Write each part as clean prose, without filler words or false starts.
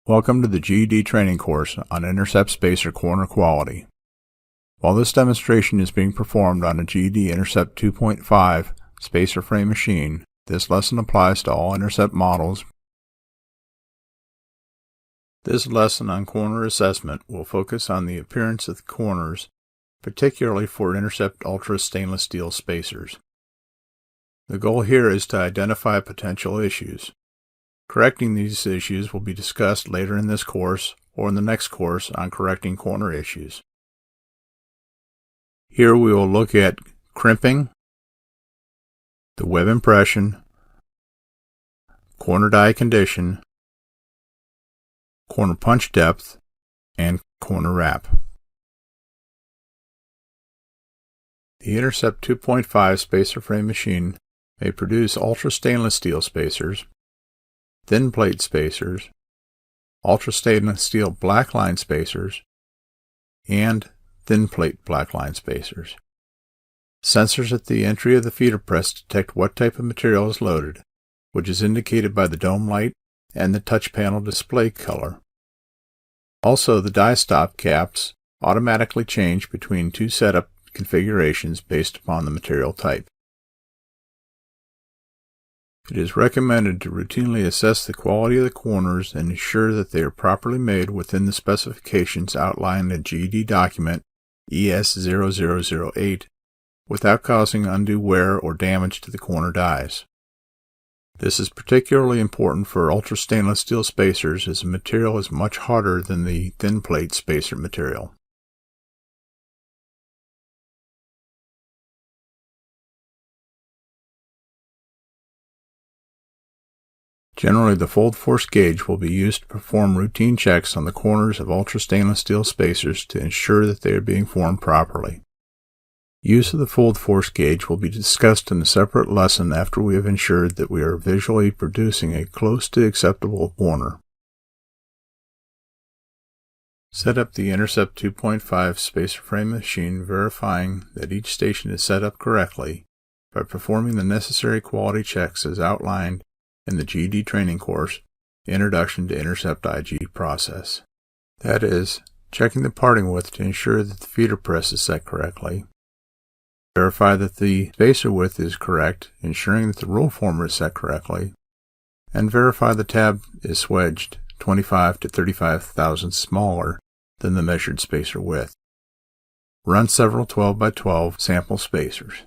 Welcome to the GED training course on Intercept Spacer corner quality. While this demonstration is being performed on a GED Intercept 2.5 spacer frame machine, this lesson applies to all Intercept models. This lesson on corner assessment will focus on the appearance of the corners, particularly for Intercept Ultra stainless steel spacers. The goal here is to identify potential issues. Correcting these issues will be discussed later in this course or in the next course on correcting corner issues. Here we will look at crimping, the web impression, corner die condition, corner punch depth, and corner wrap. The Intercept 2.5 spacer frame machine may produce ultra stainless steel spacers, thin plate spacers, ultra stainless steel blackline spacers, and thin plate blackline spacers. Sensors at the entry of the feeder press detect what type of material is loaded, which is indicated by the dome light and the touch panel display color. Also, the die stop caps automatically change between two setup configurations based upon the material type. It is recommended to routinely assess the quality of the corners and ensure that they are properly made within the specifications outlined in GED document ES0008 without causing undue wear or damage to the corner dies. This is particularly important for ultra stainless steel spacers as the material is much harder than the thin plate spacer material. Generally, the fold force gauge will be used to perform routine checks on the corners of ultra stainless steel spacers to ensure that they are being formed properly. Use of the fold force gauge will be discussed in a separate lesson after we have ensured that we are visually producing a close to acceptable corner. Set up the Intercept 2.5 spacer frame machine, verifying that each station is set up correctly by performing the necessary quality checks as outlined in the GED training course, Introduction to Intercept IG process. That is, checking the parting width to ensure that the feeder press is set correctly. Verify that the spacer width is correct, ensuring that the roll former is set correctly. And verify the tab is swedged 25 to 35 thousandths smaller than the measured spacer width. Run several 12 by 12 sample spacers.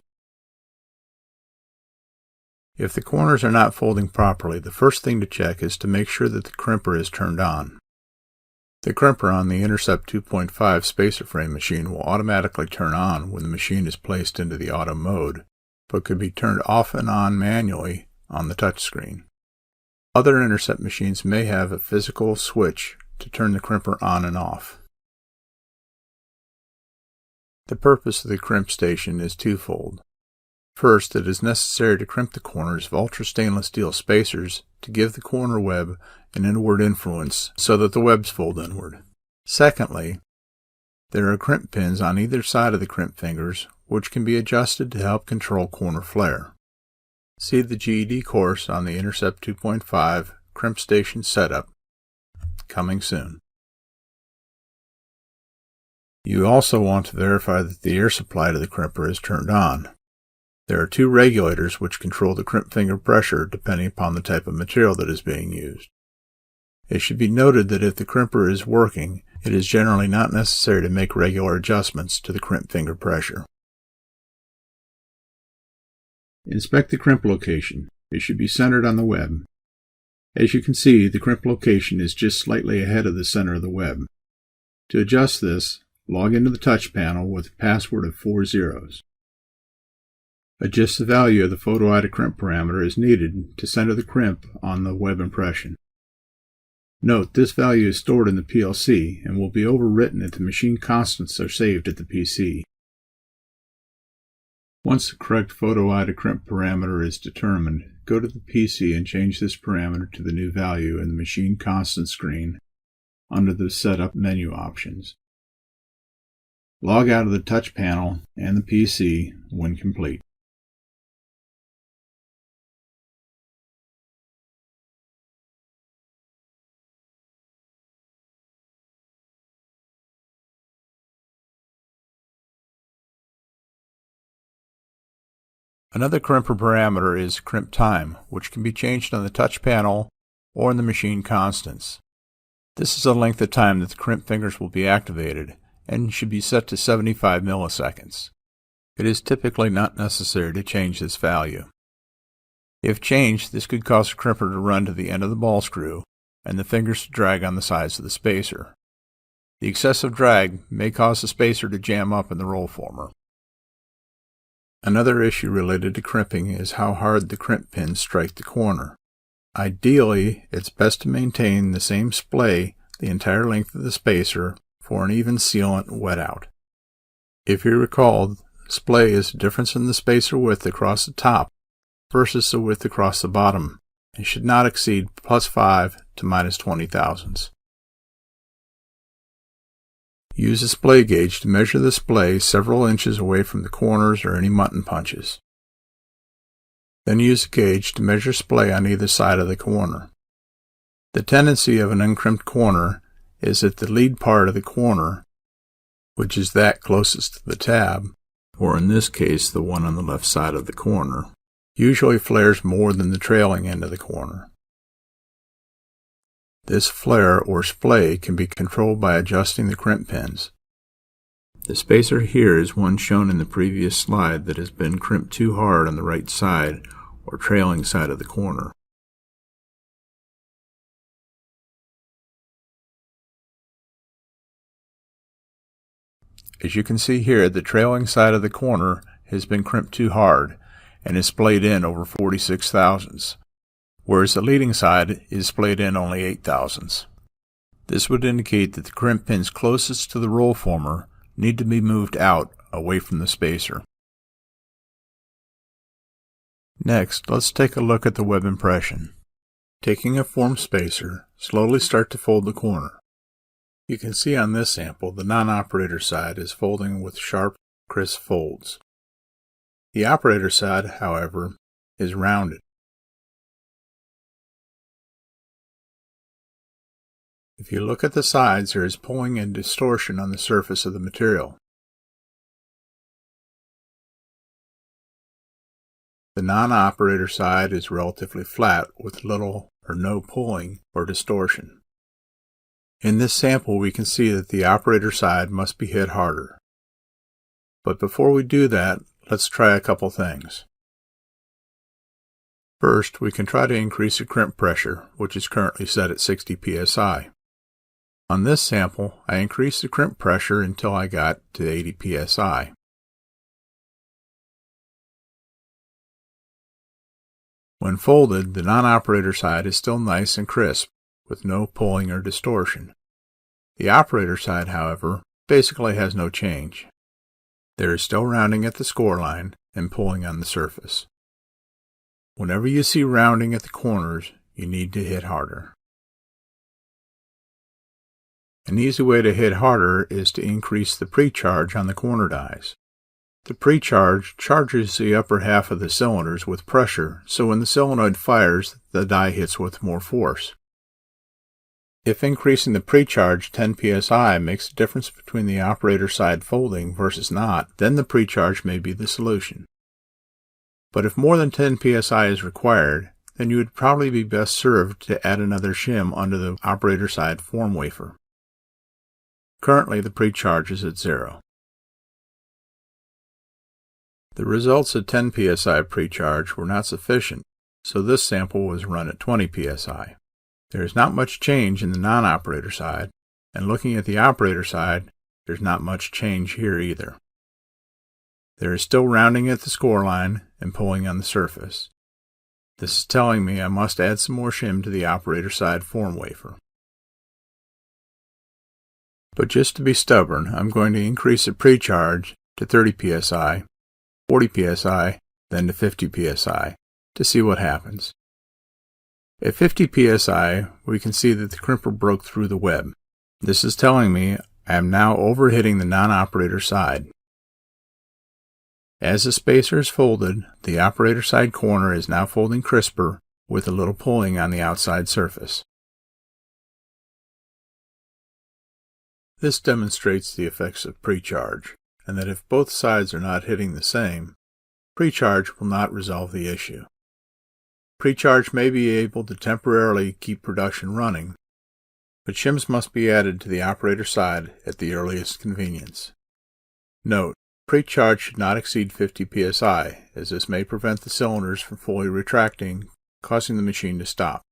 If the corners are not folding properly, the first thing to check is to make sure that the crimper is turned on. The crimper on the Intercept 2.5 spacer frame machine will automatically turn on when the machine is placed into the auto mode, but could be turned off and on manually on the touchscreen. Other Intercept machines may have a physical switch to turn the crimper on and off. The purpose of the Crimp Station is twofold. First, it is necessary to crimp the corners of ultra stainless steel spacers to give the corner web an inward influence so that the webs fold inward. Secondly, there are crimp pins on either side of the crimp fingers which can be adjusted to help control corner flare. See the GED course on the Intercept 2.5 Crimp Station setup, coming soon. You also want to verify that the air supply to the crimper is turned on. There are two regulators which control the crimp finger pressure depending upon the type of material that is being used. It should be noted that if the crimper is working, it is generally not necessary to make regular adjustments to the crimp finger pressure. Inspect the crimp location. It should be centered on the web. As you can see, the crimp location is just slightly ahead of the center of the web. To adjust this, log into the touch panel with a password of 4 zeros. Adjust the value of the photo eye to crimp parameter as needed to center the crimp on the web impression. Note, this value is stored in the PLC and will be overwritten if the machine constants are saved at the PC. Once the correct photo eye to crimp parameter is determined, go to the PC and change this parameter to the new value in the machine constant screen under the Setup menu options. Log out of the touch panel and the PC when complete. Another crimper parameter is crimp time, which can be changed on the touch panel or in the machine constants. This is the length of time that the crimp fingers will be activated and should be set to 75 milliseconds. It is typically not necessary to change this value. If changed, this could cause the crimper to run to the end of the ball screw and the fingers to drag on the sides of the spacer. The excessive drag may cause the spacer to jam up in the roll former. Another issue related to crimping is how hard the crimp pins strike the corner. Ideally, it's best to maintain the same splay the entire length of the spacer for an even sealant wet out. If you recall, splay is the difference in the spacer width across the top versus the width across the bottom and should not exceed +5 to -20 thousandths. Use a splay gauge to measure the splay several inches away from the corners or any mutton punches. Then use a gauge to measure splay on either side of the corner. The tendency of an uncrimped corner is that the lead part of the corner, which is that closest to the tab, or in this case the one on the left side of the corner, usually flares more than the trailing end of the corner. This flare or splay can be controlled by adjusting the crimp pins. The spacer here is one shown in the previous slide that has been crimped too hard on the right side or trailing side of the corner. As you can see here, the trailing side of the corner has been crimped too hard and is splayed in over 46 thousandths, whereas the leading side is splayed in only 8 thousandths. This would indicate that the crimp pins closest to the roll former need to be moved out away from the spacer. Next, let's take a look at the web impression. Taking a form spacer, slowly start to fold the corner. You can see on this sample the non-operator side is folding with sharp, crisp folds. The operator side, however, is rounded. If you look at the sides, there is pulling and distortion on the surface of the material. The non-operator side is relatively flat with little or no pulling or distortion. In this sample, we can see that the operator side must be hit harder. But before we do that, let's try a couple things. First, we can try to increase the crimp pressure, which is currently set at 60 psi. On this sample, I increased the crimp pressure until I got to 80 psi. When folded, the non-operator side is still nice and crisp, with no pulling or distortion. The operator side, however, basically has no change. There is still rounding at the score line and pulling on the surface. Whenever you see rounding at the corners, you need to hit harder. An easy way to hit harder is to increase the pre-charge on the corner dies. The pre-charge charges the upper half of the cylinders with pressure, so when the solenoid fires, the die hits with more force. If increasing the pre-charge 10 psi makes a difference between the operator side folding versus not, then the pre-charge may be the solution. But if more than 10 psi is required, then you would probably be best served to add another shim under the operator side form wafer. Currently, the pre-charge is at 0. The results at 10 psi pre-charge were not sufficient, so this sample was run at 20 psi. There is not much change in the non-operator side, and looking at the operator side, there's not much change here either. There is still rounding at the score line and pulling on the surface. This is telling me I must add some more shim to the operator side form wafer. But just to be stubborn, I'm going to increase the pre-charge to 30 psi, 40 psi, then to 50 psi to see what happens. At 50 psi, we can see that the crimper broke through the web. This is telling me I am now overhitting the non-operator side. As the spacer is folded, the operator side corner is now folding crisper with a little pulling on the outside surface. This demonstrates the effects of pre-charge, and that if both sides are not hitting the same, Precharge will not resolve the issue. Precharge may be able to temporarily keep production running, but shims must be added to the operator side at the earliest convenience. Note: precharge should not exceed 50 psi, as this may prevent the cylinders from fully retracting, causing the machine to stop.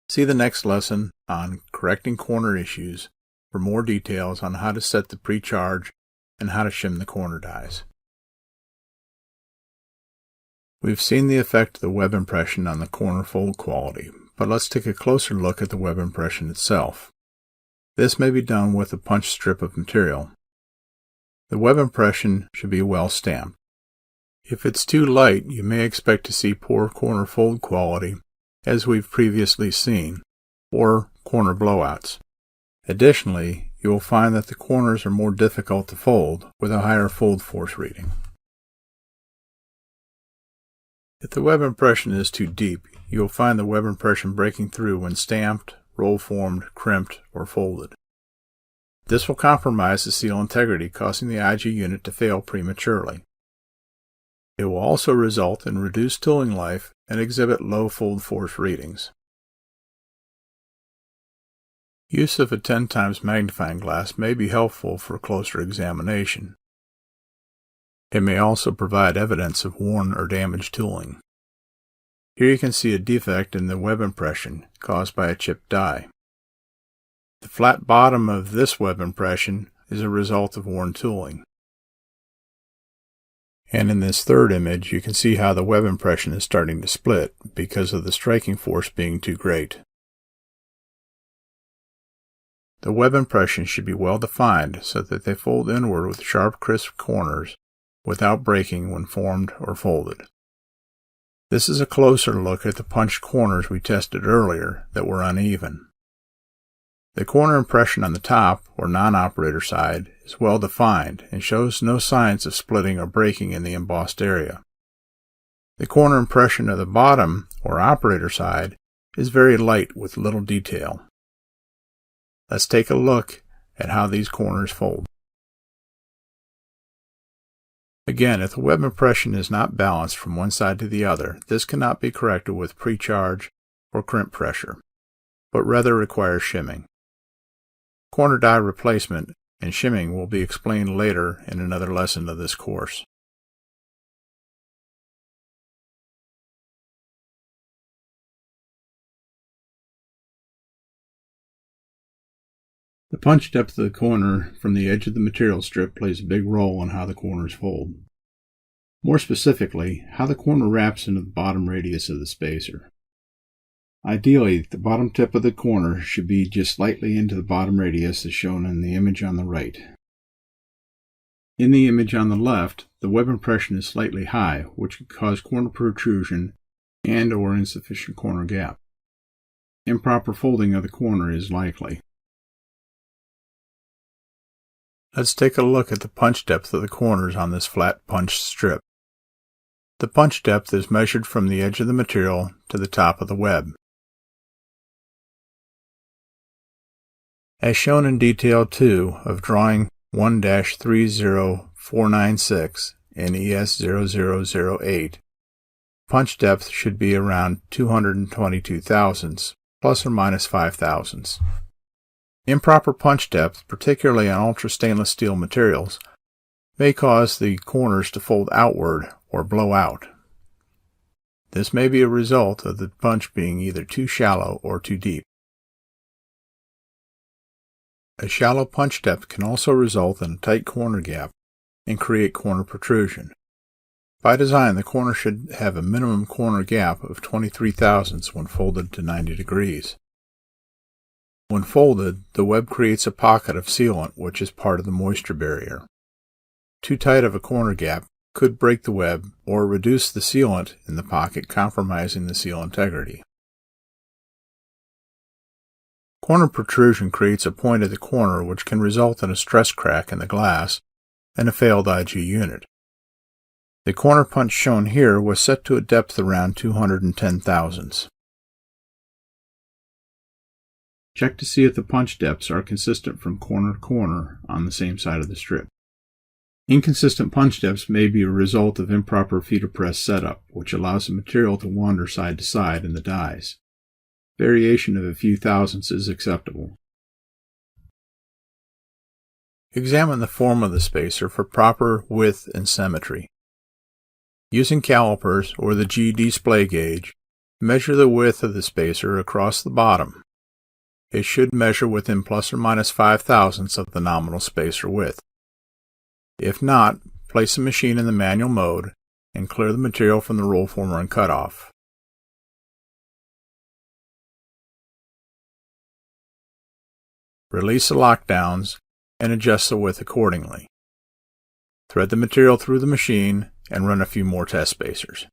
See the next lesson on correcting corner issues for more details on how to set the precharge and how to shim the corner dies. We've seen the effect of the web impression on the corner fold quality, but let's take a closer look at the web impression itself. This may be done with a punch strip of material. The web impression should be well stamped. If it's too light, you may expect to see poor corner fold quality, as we've previously seen, or corner blowouts. Additionally, you will find that the corners are more difficult to fold with a higher fold force reading. If the web impression is too deep, you will find the web impression breaking through when stamped, roll formed, crimped, or folded. This will compromise the seal integrity, causing the IG unit to fail prematurely. It will also result in reduced tooling life and exhibit low fold force readings. Use of a 10 times magnifying glass may be helpful for closer examination. It may also provide evidence of worn or damaged tooling. Here you can see a defect in the web impression caused by a chipped die. The flat bottom of this web impression is a result of worn tooling. And in this third image, you can see how the web impression is starting to split because of the striking force being too great. The web impressions should be well defined so that they fold inward with sharp, crisp corners without breaking when formed or folded. This is a closer look at the punched corners we tested earlier that were uneven. The corner impression on the top, or non-operator side, is well defined and shows no signs of splitting or breaking in the embossed area. The corner impression of the bottom, or operator side, is very light with little detail. Let's take a look at how these corners fold. Again, if the web impression is not balanced from one side to the other, this cannot be corrected with precharge or crimp pressure, but rather requires shimming. Corner die replacement and shimming will be explained later in another lesson of this course. The punch depth of the corner from the edge of the material strip plays a big role in how the corners fold. More specifically, how the corner wraps into the bottom radius of the spacer. Ideally, the bottom tip of the corner should be just slightly into the bottom radius as shown in the image on the right. In the image on the left, the web impression is slightly high, which could cause corner protrusion and/or insufficient corner gap. Improper folding of the corner is likely. Let's take a look at the punch depth of the corners on this flat punch strip. The punch depth is measured from the edge of the material to the top of the web. As shown in detail 2 of drawing 1-30496 in ES0008, punch depth should be around 222 thousandths, plus or minus 5 thousandths. Improper punch depth, particularly on ultra stainless steel materials, may cause the corners to fold outward or blow out. This may be a result of the punch being either too shallow or too deep. A shallow punch depth can also result in a tight corner gap and create corner protrusion. By design, the corner should have a minimum corner gap of 23 thousandths when folded to 90 degrees. When folded, the web creates a pocket of sealant which is part of the moisture barrier. Too tight of a corner gap could break the web or reduce the sealant in the pocket, compromising the seal integrity. Corner protrusion creates a point at the corner which can result in a stress crack in the glass and a failed IG unit. The corner punch shown here was set to a depth around 210 thousandths. Check to see if the punch depths are consistent from corner to corner on the same side of the strip. Inconsistent punch depths may be a result of improper feeder press setup, which allows the material to wander side to side in the dies. Variation of a few thousandths is acceptable. Examine the form of the spacer for proper width and symmetry. Using calipers or the GED display gauge, measure the width of the spacer across the bottom. It should measure within plus or minus 5 thousandths of the nominal spacer width. If not, place the machine in the manual mode and clear the material from the roll former and cutoff. Release the lockdowns and adjust the width accordingly. Thread the material through the machine and run a few more test spacers.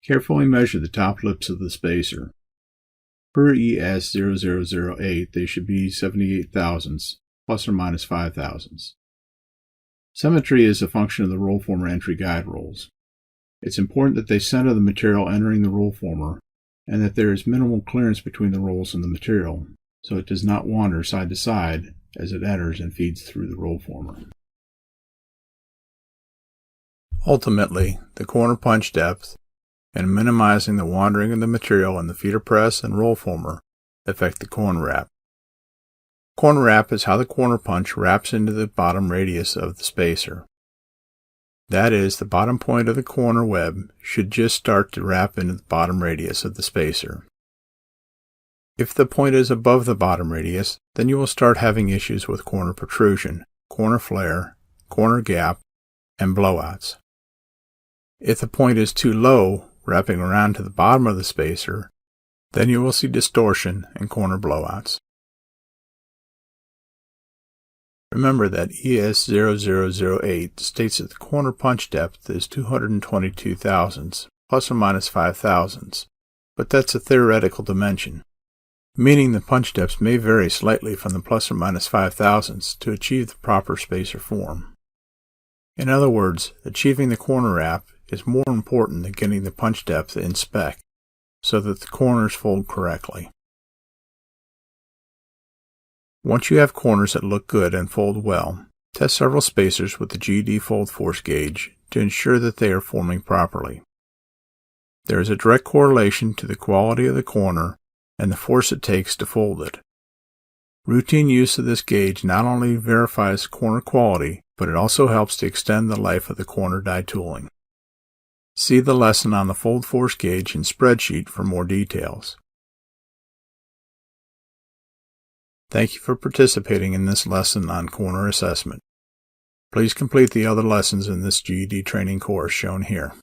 Carefully measure the top lips of the spacer. Per ES0008, they should be 78 thousandths, plus or minus 5 thousandths. Symmetry is a function of the roll former entry guide rolls. It's important that they center the material entering the roll former and that there is minimal clearance between the rolls and the material, so it does not wander side to side as it enters and feeds through the roll former. Ultimately, the corner punch depth and minimizing the wandering of the material in the feeder press and roll former affect the corner wrap. Corner wrap is how the corner punch wraps into the bottom radius of the spacer. That is, the bottom point of the corner web should just start to wrap into the bottom radius of the spacer. If the point is above the bottom radius, then you will start having issues with corner protrusion, corner flare, corner gap, and blowouts. If the point is too low, wrapping around to the bottom of the spacer, then you will see distortion and corner blowouts. Remember that ES0008 states that the corner punch depth is 222 thousandths, plus or minus 5 thousandths, but that's a theoretical dimension, meaning the punch depths may vary slightly from the plus or minus 5 thousandths to achieve the proper spacer form. In other words, achieving the corner wrap is more important than getting the punch depth in spec, so that the corners fold correctly. Once you have corners that look good and fold well, test several spacers with the GED fold force gauge to ensure that they are forming properly. There is a direct correlation to the quality of the corner and the force it takes to fold it. Routine use of this gauge not only verifies corner quality, but it also helps to extend the life of the corner die tooling. See the lesson on the fold force gauge and spreadsheet for more details. Thank you for participating in this lesson on corner assessment. Please complete the other lessons in this GED training course shown here.